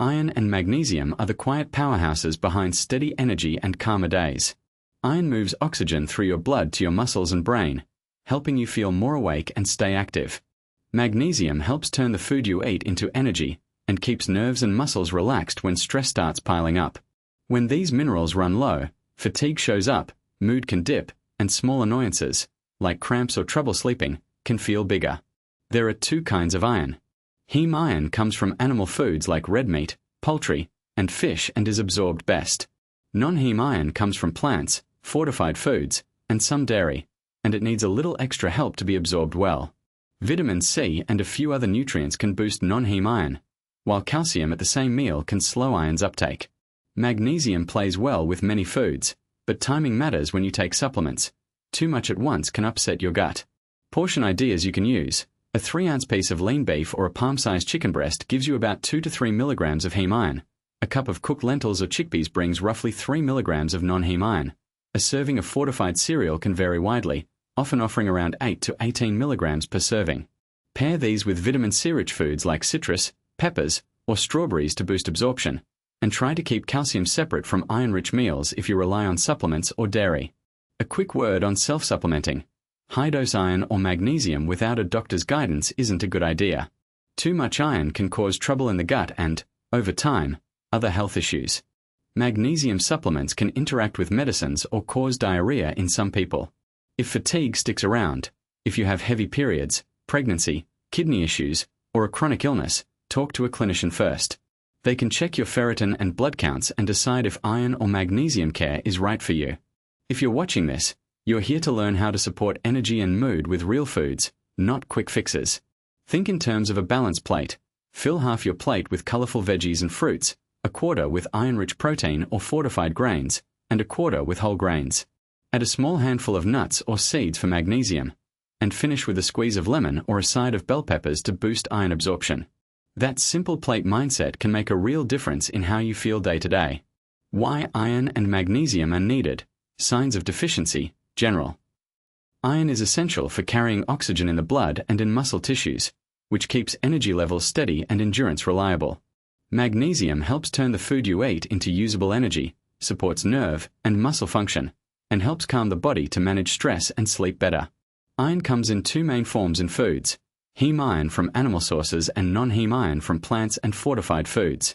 Iron and magnesium are the quiet powerhouses behind steady energy and calmer days. Iron moves oxygen through your blood to your muscles and brain, helping you feel more awake and stay active. Magnesium helps turn the food you eat into energy and keeps nerves and muscles relaxed when stress starts piling up. When these minerals run low, fatigue shows up, mood can dip, and small annoyances, like cramps or trouble sleeping, can feel bigger. There are two kinds of iron. Heme iron comes from animal foods like red meat, poultry, and fish and is absorbed best. Non-heme iron comes from plants, fortified foods, and some dairy, and it needs a little extra help to be absorbed well. Vitamin C and a few other nutrients can boost non-heme iron, while calcium at the same meal can slow iron's uptake. Magnesium plays well with many foods, but timing matters when you take supplements. Too much at once can upset your gut. Portion ideas you can use. A 3-ounce piece of lean beef or a palm-sized chicken breast gives you about 2 to 3 milligrams of heme iron. A cup of cooked lentils or chickpeas brings roughly 3 milligrams of non-heme iron. A serving of fortified cereal can vary widely, often offering around 8 to 18 milligrams per serving. Pair these with vitamin C-rich foods like citrus, peppers, or strawberries to boost absorption, and try to keep calcium separate from iron-rich meals if you rely on supplements or dairy. A quick word on self-supplementing. High-dose iron or magnesium without a doctor's guidance isn't a good idea. Too much iron can cause trouble in the gut and, over time, other health issues. Magnesium supplements can interact with medicines or cause diarrhea in some people. If fatigue sticks around, if you have heavy periods, pregnancy, kidney issues, or a chronic illness, talk to a clinician first. They can check your ferritin and blood counts and decide if iron or magnesium care is right for you. If you're watching this, you're here to learn how to support energy and mood with real foods, not quick fixes. Think in terms of a balanced plate. Fill half your plate with colorful veggies and fruits, a quarter with iron-rich protein or fortified grains, and a quarter with whole grains. Add a small handful of nuts or seeds for magnesium, and finish with a squeeze of lemon or a side of bell peppers to boost iron absorption. That simple plate mindset can make a real difference in how you feel day to day. Why iron and magnesium are needed. Signs of deficiency. General. Iron is essential for carrying oxygen in the blood and in muscle tissues, which keeps energy levels steady and endurance reliable. Magnesium helps turn the food you eat into usable energy, supports nerve and muscle function, and helps calm the body to manage stress and sleep better. Iron comes in two main forms in foods: heme iron from animal sources and non-heme iron from plants and fortified foods.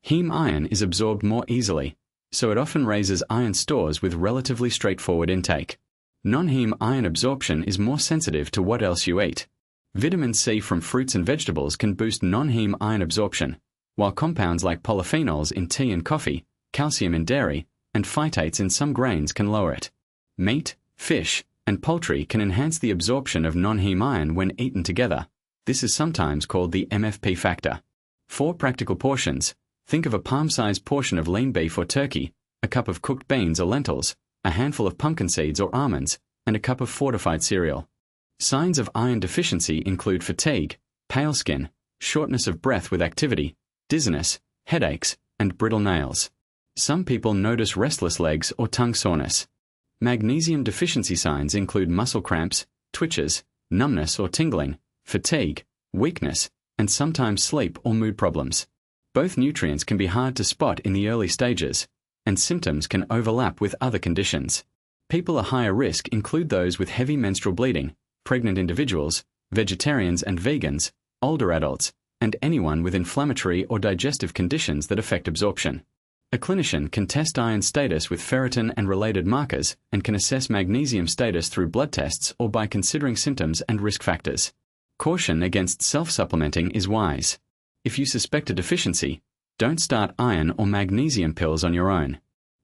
Heme iron is absorbed more easily, so it often raises iron stores with relatively straightforward intake. Non-heme iron absorption is more sensitive to what else you eat. Vitamin C from fruits and vegetables can boost non-heme iron absorption, while compounds like polyphenols in tea and coffee, calcium in dairy, and phytates in some grains can lower it. Meat, fish, and poultry can enhance the absorption of non-heme iron when eaten together. This is sometimes called the MFP factor. 4 practical portions. Think of a palm-sized portion of lean beef or turkey, a cup of cooked beans or lentils, a handful of pumpkin seeds or almonds, and a cup of fortified cereal. Signs of iron deficiency include fatigue, pale skin, shortness of breath with activity, dizziness, headaches, and brittle nails. Some people notice restless legs or tongue soreness. Magnesium deficiency signs include muscle cramps, twitches, numbness or tingling, fatigue, weakness, and sometimes sleep or mood problems. Both nutrients can be hard to spot in the early stages, and symptoms can overlap with other conditions. People at higher risk include those with heavy menstrual bleeding, pregnant individuals, vegetarians and vegans, older adults, and anyone with inflammatory or digestive conditions that affect absorption. A clinician can test iron status with ferritin and related markers and can assess magnesium status through blood tests or by considering symptoms and risk factors. Caution against self-supplementing is wise. If you suspect a deficiency, don't start iron or magnesium pills on your own.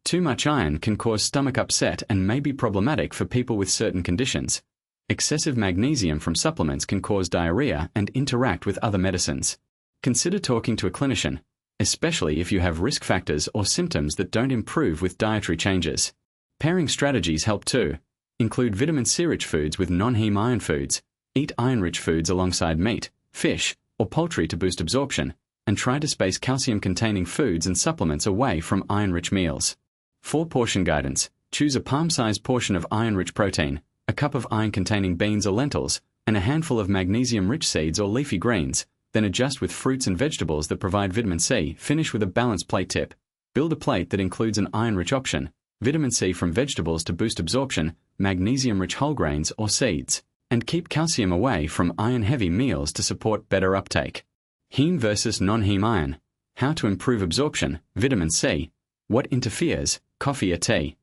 Too much iron can cause stomach upset and may be problematic for people with certain conditions. Excessive magnesium from supplements can cause diarrhea and interact with other medicines. Consider talking to a clinician, especially if you have risk factors or symptoms that don't improve with dietary changes. Pairing strategies help too. Include vitamin C-rich foods with non-heme iron foods, eat iron-rich foods alongside meat, fish, or poultry to boost absorption, and try to space calcium-containing foods and supplements away from iron-rich meals. 4 portion guidance. Choose a palm-sized portion of iron-rich protein, a cup of iron-containing beans or lentils, and a handful of magnesium-rich seeds or leafy greens, Then adjust with fruits and vegetables that provide vitamin C. Finish with a balanced plate tip. Build a plate that includes an iron-rich option, vitamin C from vegetables to boost absorption, magnesium-rich whole grains or seeds, and keep calcium away from iron-heavy meals to support better uptake. Heme versus non-heme iron. How to improve absorption, vitamin C. What interferes, coffee or tea?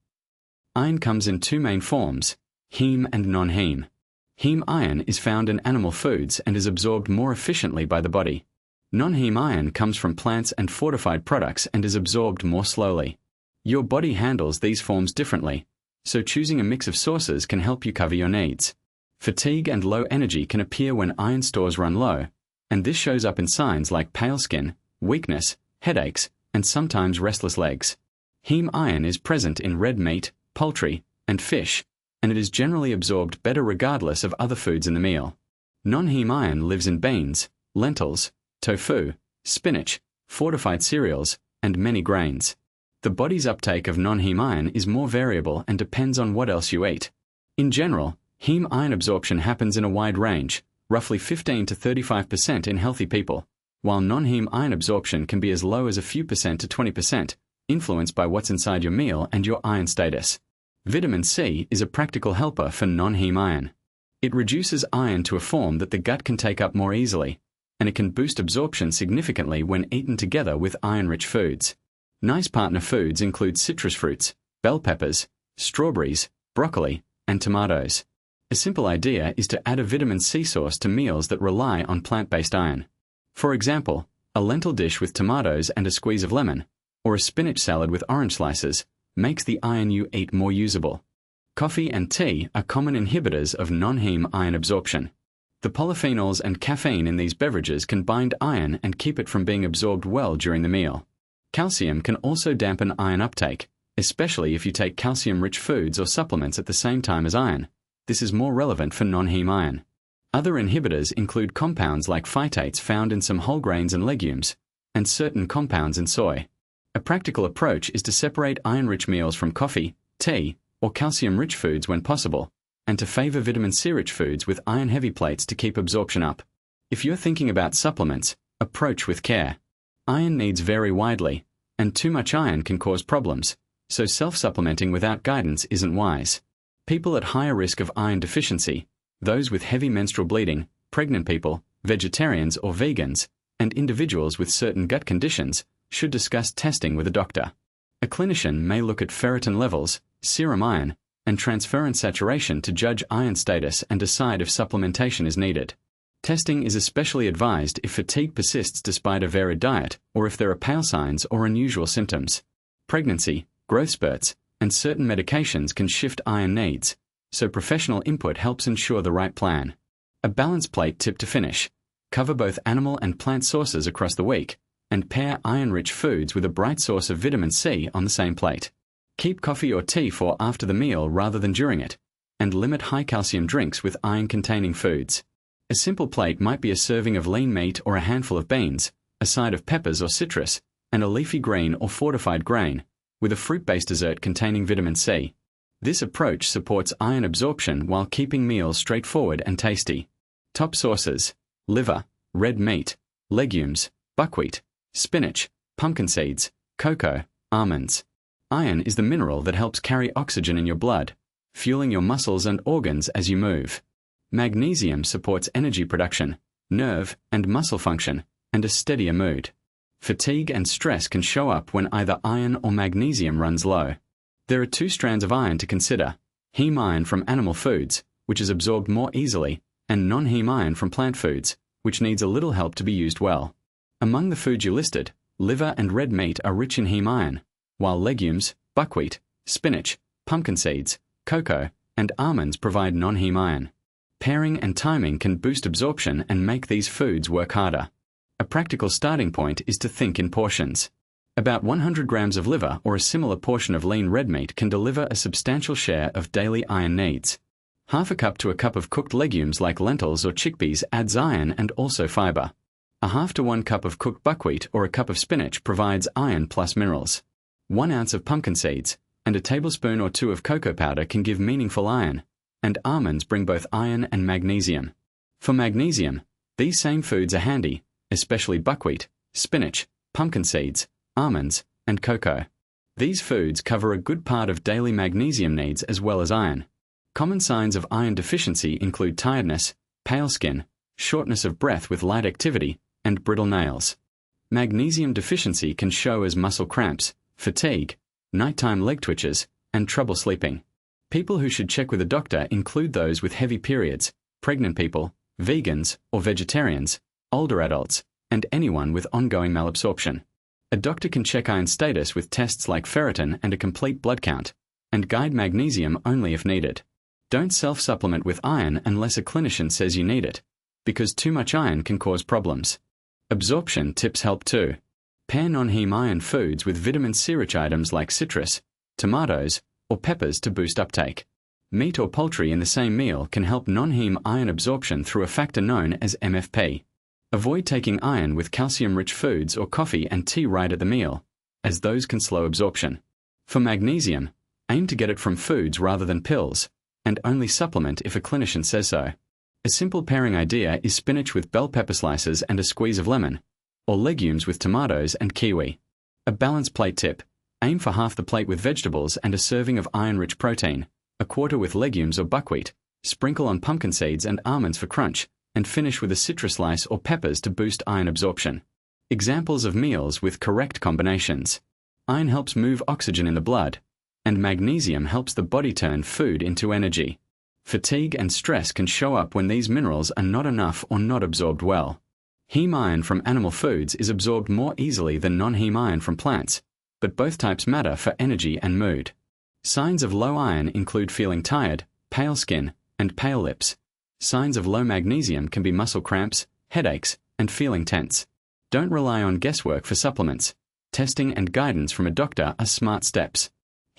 Iron comes in two main forms, heme and non-heme. Heme iron is found in animal foods and is absorbed more efficiently by the body. Non-heme iron comes from plants and fortified products and is absorbed more slowly. Your body handles these forms differently, so choosing a mix of sources can help you cover your needs. Fatigue and low energy can appear when iron stores run low, and this shows up in signs like pale skin, weakness, headaches, and sometimes restless legs. Heme iron is present in red meat, poultry, and fish, and it is generally absorbed better regardless of other foods in the meal. Non-heme iron lives in beans, lentils, tofu, spinach, fortified cereals, and many grains. The body's uptake of non-heme iron is more variable and depends on what else you eat. In general, heme iron absorption happens in a wide range, roughly 15 to 35% in healthy people, while non-heme iron absorption can be as low as a few percent to 20%, influenced by what's inside your meal and your iron status. Vitamin C is a practical helper for non-heme iron. It reduces iron to a form that the gut can take up more easily, and it can boost absorption significantly when eaten together with iron-rich foods. Nice partner foods include citrus fruits, bell peppers, strawberries, broccoli, and tomatoes. A simple idea is to add a vitamin C source to meals that rely on plant-based iron. For example, a lentil dish with tomatoes and a squeeze of lemon, or a spinach salad with orange slices, makes the iron you eat more usable. Coffee and tea are common inhibitors of non-heme iron absorption. The polyphenols and caffeine in these beverages can bind iron and keep it from being absorbed well during the meal. Calcium can also dampen iron uptake, especially if you take calcium-rich foods or supplements at the same time as iron. This is more relevant for non-heme iron. Other inhibitors include compounds like phytates found in some whole grains and legumes, and certain compounds in soy. A practical approach is to separate iron-rich meals from coffee, tea, or calcium-rich foods when possible, and to favor vitamin C-rich foods with iron-heavy plates to keep absorption up. If you're thinking about supplements, approach with care. Iron needs vary widely, and too much iron can cause problems, so self-supplementing without guidance isn't wise. People at higher risk of iron deficiency, those with heavy menstrual bleeding, pregnant people, vegetarians or vegans, and individuals with certain gut conditions, should discuss testing with a doctor. A clinician may look at ferritin levels, serum iron, and transferrin saturation to judge iron status and decide if supplementation is needed. Testing is especially advised if fatigue persists despite a varied diet or if there are pale signs or unusual symptoms. Pregnancy, growth spurts, and certain medications can shift iron needs, so professional input helps ensure the right plan. A balanced plate tip to finish. Cover both animal and plant sources across the week, and pair iron-rich foods with a bright source of vitamin C on the same plate. Keep coffee or tea for after the meal rather than during it, and limit high-calcium drinks with iron-containing foods. A simple plate might be a serving of lean meat or a handful of beans, a side of peppers or citrus, and a leafy green or fortified grain, with a fruit-based dessert containing vitamin C. This approach supports iron absorption while keeping meals straightforward and tasty. Top sources: liver, red meat, legumes, buckwheat, spinach, pumpkin seeds, cocoa, almonds. Iron is the mineral that helps carry oxygen in your blood, fueling your muscles and organs as you move. Magnesium supports energy production, nerve and muscle function, and a steadier mood. Fatigue and stress can show up when either iron or magnesium runs low. There are two strands of iron to consider: heme iron from animal foods, which is absorbed more easily, and non-heme iron from plant foods, which needs a little help to be used well. Among the foods you listed, liver and red meat are rich in heme iron, while legumes, buckwheat, spinach, pumpkin seeds, cocoa, and almonds provide non-heme iron. Pairing and timing can boost absorption and make these foods work harder. A practical starting point is to think in portions. About 100 grams of liver or a similar portion of lean red meat can deliver a substantial share of daily iron needs. Half a cup to a cup of cooked legumes like lentils or chickpeas adds iron and also fiber. A half to 1 cup of cooked buckwheat or a cup of spinach provides iron plus minerals. 1 ounce of pumpkin seeds and a tablespoon or 2 of cocoa powder can give meaningful iron, and almonds bring both iron and magnesium. For magnesium, these same foods are handy, especially buckwheat, spinach, pumpkin seeds, almonds, and cocoa. These foods cover a good part of daily magnesium needs as well as iron. Common signs of iron deficiency include tiredness, pale skin, shortness of breath with light activity, and brittle nails. Magnesium deficiency can show as muscle cramps, fatigue, nighttime leg twitches, and trouble sleeping. People who should check with a doctor include those with heavy periods, pregnant people, vegans or vegetarians, older adults, and anyone with ongoing malabsorption. A doctor can check iron status with tests like ferritin and a complete blood count, and guide magnesium only if needed. Don't self-supplement with iron unless a clinician says you need it, because too much iron can cause problems. Absorption tips help too. Pair non-heme iron foods with vitamin C-rich items like citrus, tomatoes, or peppers to boost uptake. Meat or poultry in the same meal can help non-heme iron absorption through a factor known as MFP. Avoid taking iron with calcium-rich foods or coffee and tea right at the meal, as those can slow absorption. For magnesium, aim to get it from foods rather than pills, and only supplement if a clinician says so. A simple pairing idea is spinach with bell pepper slices and a squeeze of lemon, or legumes with tomatoes and kiwi. A balanced plate tip: aim for half the plate with vegetables and a serving of iron-rich protein, a quarter with legumes or buckwheat, sprinkle on pumpkin seeds and almonds for crunch, and finish with a citrus slice or peppers to boost iron absorption. Examples of meals with correct combinations. Iron helps move oxygen in the blood, and magnesium helps the body turn food into energy. Fatigue and stress can show up when these minerals are not enough or not absorbed well. Heme iron from animal foods is absorbed more easily than non-heme iron from plants, but both types matter for energy and mood. Signs of low iron include feeling tired, pale skin, and pale lips. Signs of low magnesium can be muscle cramps, headaches, and feeling tense. Don't rely on guesswork for supplements. Testing and guidance from a doctor are smart steps.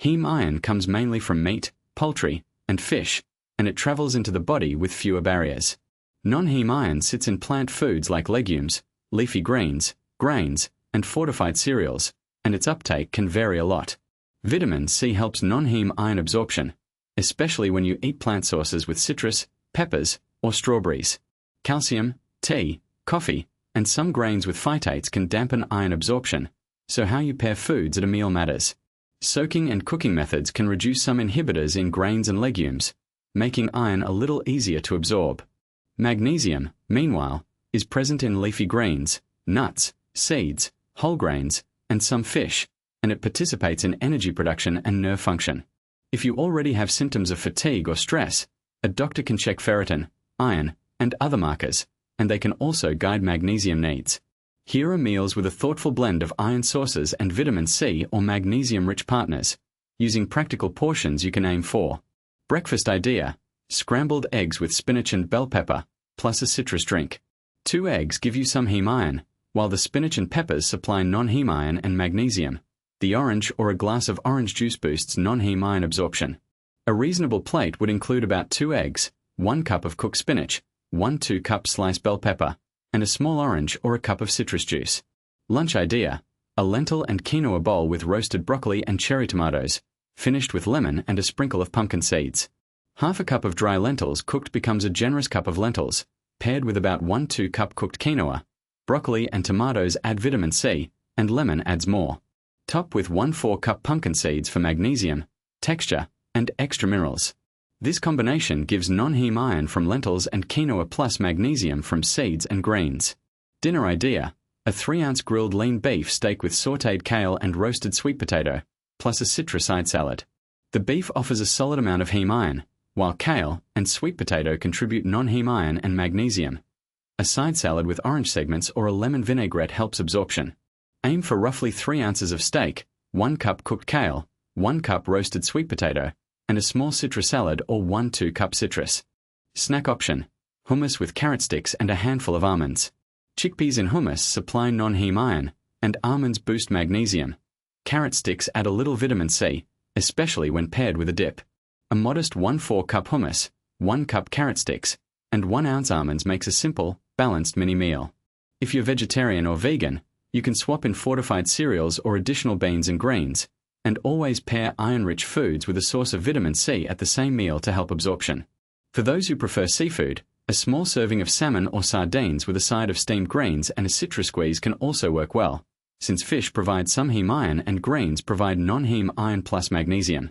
Heme iron comes mainly from meat, poultry, and fish, and it travels into the body with fewer barriers. Non-heme iron sits in plant foods like legumes, leafy greens, grains, and fortified cereals, and its uptake can vary a lot. Vitamin C helps non-heme iron absorption, especially when you eat plant sources with citrus, peppers, or strawberries. Calcium, tea, coffee, and some grains with phytates can dampen iron absorption, so how you pair foods at a meal matters. Soaking and cooking methods can reduce some inhibitors in grains and legumes, making iron a little easier to absorb. Magnesium, meanwhile, is present in leafy greens, nuts, seeds, whole grains, and some fish, and it participates in energy production and nerve function. If you already have symptoms of fatigue or stress, a doctor can check ferritin, iron, and other markers, and they can also guide magnesium needs. Here are meals with a thoughtful blend of iron sources and vitamin C or magnesium-rich partners. Using practical portions you can aim for. Breakfast idea: scrambled eggs with spinach and bell pepper, plus a citrus drink. 2 eggs give you some heme iron, while the spinach and peppers supply non-heme iron and magnesium. The orange or a glass of orange juice boosts non-heme iron absorption. A reasonable plate would include about 2 eggs, 1 cup of cooked spinach, 1 2-cup sliced bell pepper, and a small orange or a cup of citrus juice. Lunch idea: a lentil and quinoa bowl with roasted broccoli and cherry tomatoes, finished with lemon and a sprinkle of pumpkin seeds. Half a cup of dry lentils cooked becomes a generous cup of lentils, paired with about 1 2-cup cooked quinoa. Broccoli and tomatoes add vitamin C, and lemon adds more. Top with 1 4-cup pumpkin seeds for magnesium, texture, and extra minerals. This combination gives non-heme iron from lentils and quinoa plus magnesium from seeds and greens. Dinner idea: a 3-ounce grilled lean beef steak with sautéed kale and roasted sweet potato, plus a citrus side salad. The beef offers a solid amount of heme iron, while kale and sweet potato contribute non-heme iron and magnesium. A side salad with orange segments or a lemon vinaigrette helps absorption. Aim for roughly 3 ounces of steak, 1 cup cooked kale, 1 cup roasted sweet potato, and a small citrus salad or 1 2-cup citrus. Snack option: hummus with carrot sticks and a handful of almonds. Chickpeas in hummus supply non-heme iron, and almonds boost magnesium. Carrot sticks add a little vitamin C, especially when paired with a dip. A modest 1 4-cup hummus, 1 cup carrot sticks, and 1 ounce almonds makes a simple, balanced mini meal. If you're vegetarian or vegan, you can swap in fortified cereals or additional beans and greens, and always pair iron-rich foods with a source of vitamin C at the same meal to help absorption. For those who prefer seafood, A small serving of salmon or sardines with a side of steamed greens and a citrus squeeze can also work well, since fish provide some heme iron and greens provide non-heme iron plus magnesium.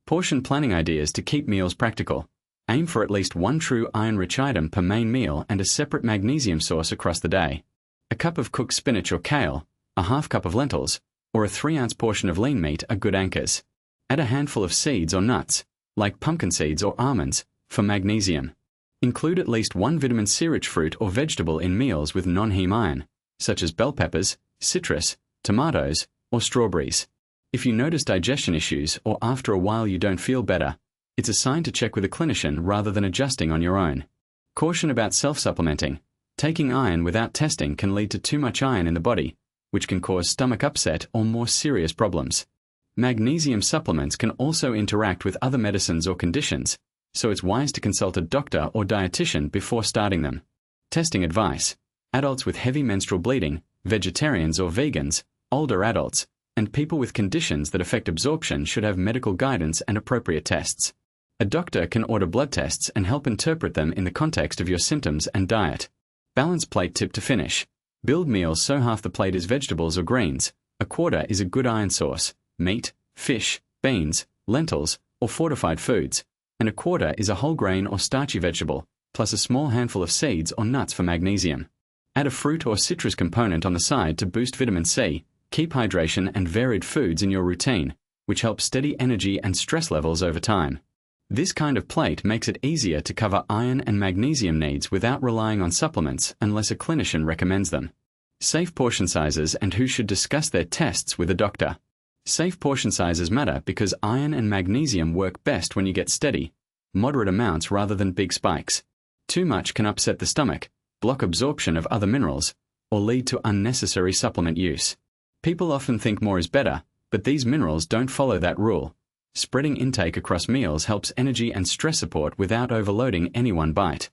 Portion planning ideas to keep meals practical. Aim for at least one true iron-rich item per main meal and a separate magnesium source across the day. A cup of cooked spinach or kale, a half cup of lentils, or a 3-ounce portion of lean meat are good anchors. Add a handful of seeds or nuts, like pumpkin seeds or almonds, for magnesium. Include at least one vitamin C-rich fruit or vegetable in meals with non-heme iron, such as bell peppers, citrus, tomatoes, or strawberries. If you notice digestion issues or after a while you don't feel better, it's a sign to check with a clinician rather than adjusting on your own. Caution about self-supplementing. Taking iron without testing can lead to too much iron in the body, which can cause stomach upset or more serious problems. Magnesium supplements can also interact with other medicines or conditions, so it's wise to consult a doctor or dietitian before starting them. Testing advice. Adults with heavy menstrual bleeding, vegetarians or vegans, older adults, and people with conditions that affect absorption should have medical guidance and appropriate tests. A doctor can order blood tests and help interpret them in the context of your symptoms and diet. Balance plate tip to finish. Build meals so half the plate is vegetables or greens, a quarter is a good iron source, meat, fish, beans, lentils, or fortified foods, and a quarter is a whole grain or starchy vegetable, plus a small handful of seeds or nuts for magnesium. Add a fruit or citrus component on the side to boost vitamin C. Keep hydration and varied foods in your routine, which helps steady energy and stress levels over time. This kind of plate makes it easier to cover iron and magnesium needs without relying on supplements unless a clinician recommends them. Safe portion sizes and who should discuss their tests with a doctor. Safe portion sizes matter because iron and magnesium work best when you get steady, moderate amounts rather than big spikes. Too much can upset the stomach, block absorption of other minerals, or lead to unnecessary supplement use. People often think more is better, but these minerals don't follow that rule. Spreading intake across meals helps energy and stress support without overloading any one bite.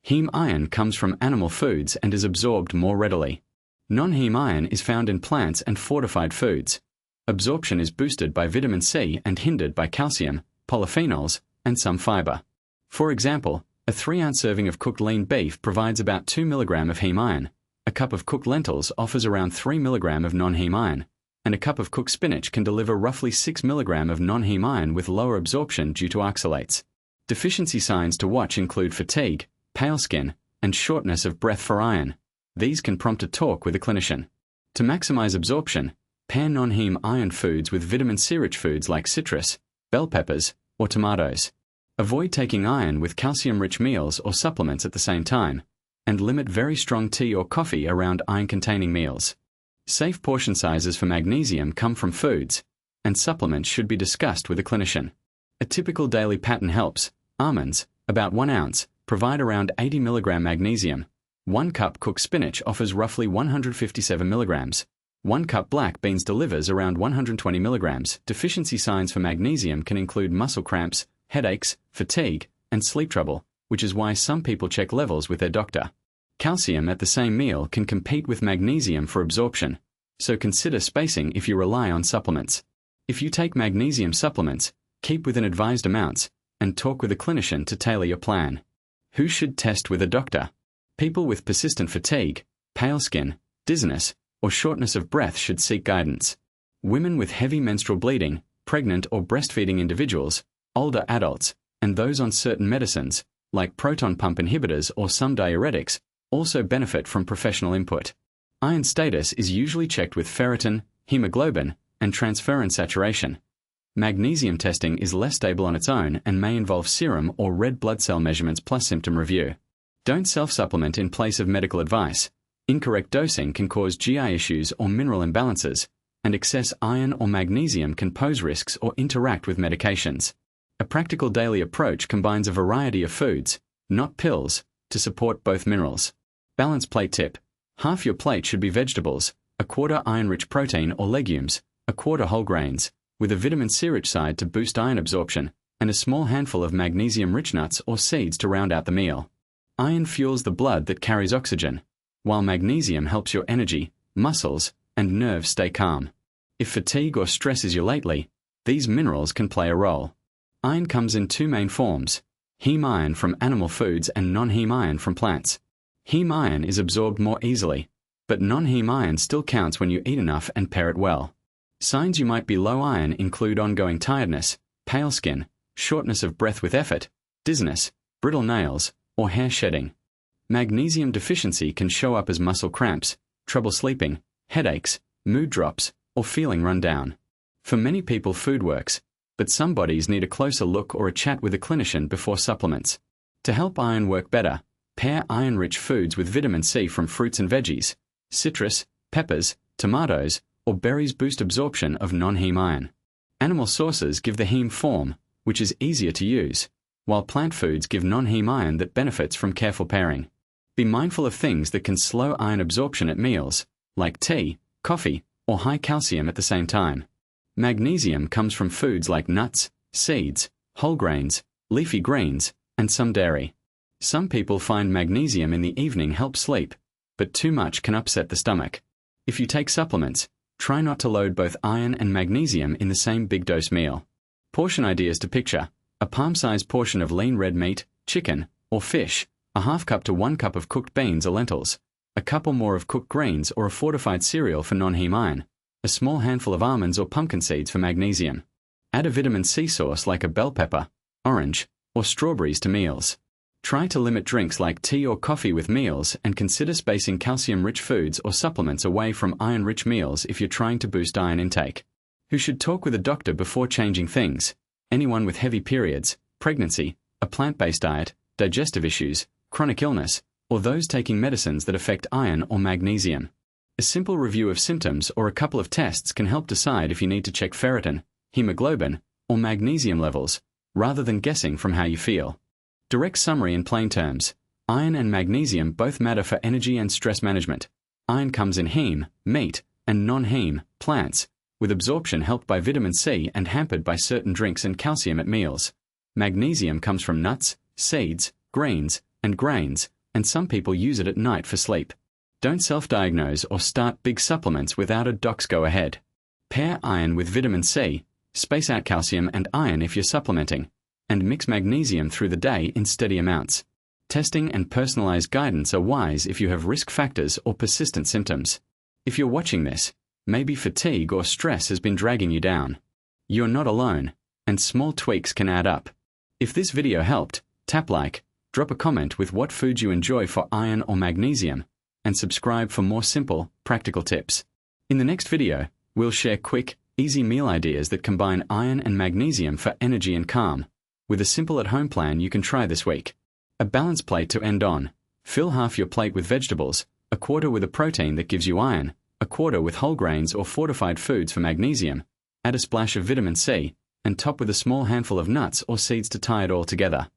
Heme iron comes from animal foods and is absorbed more readily. Non-heme iron is found in plants and fortified foods. Absorption is boosted by vitamin C and hindered by calcium, polyphenols, and some fiber. For example, a 3-ounce serving of cooked lean beef provides about 2 mg of heme iron, a cup of cooked lentils offers around 3 mg of non-heme iron, and a cup of cooked spinach can deliver roughly 6 mg of non-heme iron with lower absorption due to oxalates. Deficiency signs to watch include fatigue, pale skin, and shortness of breath for iron. These can prompt a talk with a clinician. To maximize absorption, pair non-heme iron foods with vitamin C-rich foods like citrus, bell peppers, or tomatoes. Avoid taking iron with calcium-rich meals or supplements at the same time, and limit very strong tea or coffee around iron-containing meals. Safe portion sizes for magnesium come from foods, and supplements should be discussed with a clinician. A typical daily pattern helps. Almonds, about 1 ounce, provide around 80 mg magnesium. 1 cup cooked spinach offers roughly 157 mg. 1 cup black beans delivers around 120 mg. Deficiency signs for magnesium can include muscle cramps, headaches, fatigue, and sleep trouble, which is why some people check levels with their doctor. Calcium at the same meal can compete with magnesium for absorption, so consider spacing if you rely on supplements. If you take magnesium supplements, keep within advised amounts, and talk with a clinician to tailor your plan. Who should test with a doctor? People with persistent fatigue, pale skin, dizziness, or shortness of breath should seek guidance. Women with heavy menstrual bleeding, pregnant or breastfeeding individuals, older adults, and those on certain medicines, like proton pump inhibitors or some diuretics, also benefit from professional input. Iron status is usually checked with ferritin, hemoglobin, and transferrin saturation. Magnesium testing is less stable on its own and may involve serum or red blood cell measurements plus symptom review. Don't self-supplement in place of medical advice. Incorrect dosing can cause GI issues or mineral imbalances, and excess iron or magnesium can pose risks or interact with medications. A practical daily approach combines a variety of foods, not pills, to support both minerals. Balance plate tip. Half your plate should be vegetables, a quarter iron-rich protein or legumes, a quarter whole grains, with a vitamin C-rich side to boost iron absorption, and a small handful of magnesium-rich nuts or seeds to round out the meal. Iron fuels the blood that carries oxygen, while magnesium helps your energy, muscles, and nerves stay calm. If fatigue or stress is you lately, these minerals can play a role. Iron comes in 2 main forms: heme iron from animal foods and non-heme iron from plants. Heme iron is absorbed more easily, but non-heme iron still counts when you eat enough and pair it well. Signs you might be low iron include ongoing tiredness, pale skin, shortness of breath with effort, dizziness, brittle nails, or hair shedding. Magnesium deficiency can show up as muscle cramps, trouble sleeping, headaches, mood drops, or feeling run down. For many people, food works, but some bodies need a closer look or a chat with a clinician before supplements. To help iron work better, pair iron-rich foods with vitamin C from fruits and veggies. Citrus, peppers, tomatoes, or berries boost absorption of non-heme iron. Animal sources give the heme form, which is easier to use, while plant foods give non-heme iron that benefits from careful pairing. Be mindful of things that can slow iron absorption at meals, like tea, coffee, or high calcium at the same time. Magnesium comes from foods like nuts, seeds, whole grains, leafy greens, and some dairy. Some people find magnesium in the evening helps sleep, but too much can upset the stomach. If you take supplements, try not to load both iron and magnesium in the same big dose meal. Portion ideas to picture: a palm-sized portion of lean red meat, chicken, or fish, a half cup to 1 cup of cooked beans or lentils, a cup or more of cooked greens or a fortified cereal for non-heme iron, a small handful of almonds or pumpkin seeds for magnesium. Add a vitamin C source like a bell pepper, orange, or strawberries to meals. Try to limit drinks like tea or coffee with meals and consider spacing calcium-rich foods or supplements away from iron-rich meals if you're trying to boost iron intake. Who should talk with a doctor before changing things? Anyone with heavy periods, pregnancy, a plant-based diet, digestive issues, chronic illness, or those taking medicines that affect iron or magnesium. A simple review of symptoms or a couple of tests can help decide if you need to check ferritin, hemoglobin, or magnesium levels, rather than guessing from how you feel. Direct summary in plain terms: iron and magnesium both matter for energy and stress management. Iron comes in heme, meat, and non-heme, plants, with absorption helped by vitamin C and hampered by certain drinks and calcium at meals. Magnesium comes from nuts, seeds, greens, and grains, and some people use it at night for sleep. Don't self-diagnose or start big supplements without a doc's go-ahead. Pair iron with vitamin C, space out calcium and iron if you're supplementing, and mix magnesium through the day in steady amounts. Testing and personalized guidance are wise if you have risk factors or persistent symptoms. If you're watching this, maybe fatigue or stress has been dragging you down. You're not alone, and small tweaks can add up. If this video helped, tap like, drop a comment with what foods you enjoy for iron or magnesium, and subscribe for more simple, practical tips. In the next video, we'll share quick, easy meal ideas that combine iron and magnesium for energy and calm, with a simple at-home plan you can try this week. A balanced plate to end on. Fill half your plate with vegetables, a quarter with a protein that gives you iron, a quarter with whole grains or fortified foods for magnesium, add a splash of vitamin C, and top with a small handful of nuts or seeds to tie it all together.